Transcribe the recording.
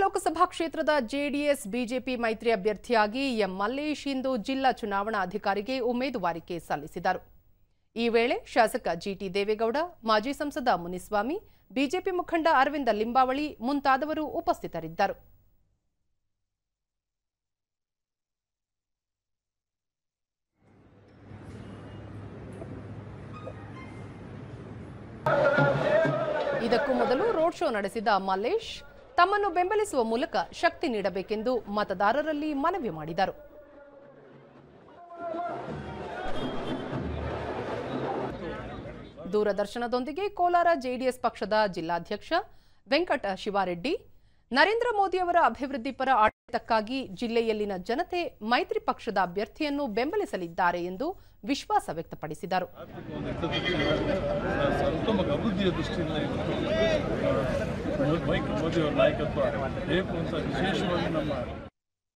ಲೋಕಸಭಾ ಕ್ಷೇತ್ರದ JDS BJP ಮೈತ್ರಿ ಅಭ್ಯರ್ಥಿಯಾಗಿ ಎಂ ಮಲ್ಲೇಶ್ ಇಂದು ಜಿಲ್ಲಾ ಚುನಾವಣಾಧಿಕಾರಿಗೆ ಉಮೇದುವಾರಿಕೆ ಸಲ್ಲಿಸಿದರು. ಈ ವೇಳೆ ಶಾಸಕ ಜಿಟಿ ದೇವೇಗೌಡ, ಮಾಜಿ ಸಂಸದ ಮುನಿಸ್ವಾಮಿ, ಬಿಜೆಪಿ ಮುಖಂಡ ಅರವಿಂದ ಲಿಂಬಾವಳಿ ಮುಂತಾದವರು ಉಪಸ್ಥಿತರಿದ್ದರು. ಇದಕ್ಕೂ ಮೊದಲು ರೋಡ್ ಶೋ ನಡೆಸಿದ ಮಲ್ಲೇಶ್ ತಮ್ಮನ್ನು ಬೆಂಬಲಿಸುವ ಮೂಲಕ ಶಕ್ತಿ ನೀಡಬೇಕೆಂದು ಮತದಾರರಲ್ಲಿ ಮನವಿ ಮಾಡಿದರು. ದೂರದರ್ಶನದೊಂದಿಗೆ ಕೋಲಾರ ಜೆಡಿಎಸ್ ಪಕ್ಷದ ಜಿಲ್ಲಾಧ್ಯಕ್ಷ ವೆಂಕಟ ಶಿವಾರೆಡ್ಡಿ, ನರೇಂದ್ರ ಮೋದಿಯವರ ಅಭಿವೃದ್ಧಿ ಪರ ಆಡಳಿತಕ್ಕಾಗಿ ಜಿಲ್ಲೆಯಲ್ಲಿನ ಜನತೆ ಮೈತ್ರಿ ಪಕ್ಷದ ಅಭ್ಯರ್ಥಿಯನ್ನು ಬೆಂಬಲಿಸಲಿದ್ದಾರೆ ಎಂದು ವಿಶ್ವಾಸ ವ್ಯಕ್ತಪಡಿಸಿದರು. ಮೋದಿ ಅವರ ನಾಯಕತ್ವ ಬೇಕು ಅಂತ ವಿಶೇಷವಾಗಿ ನಮ್ಮ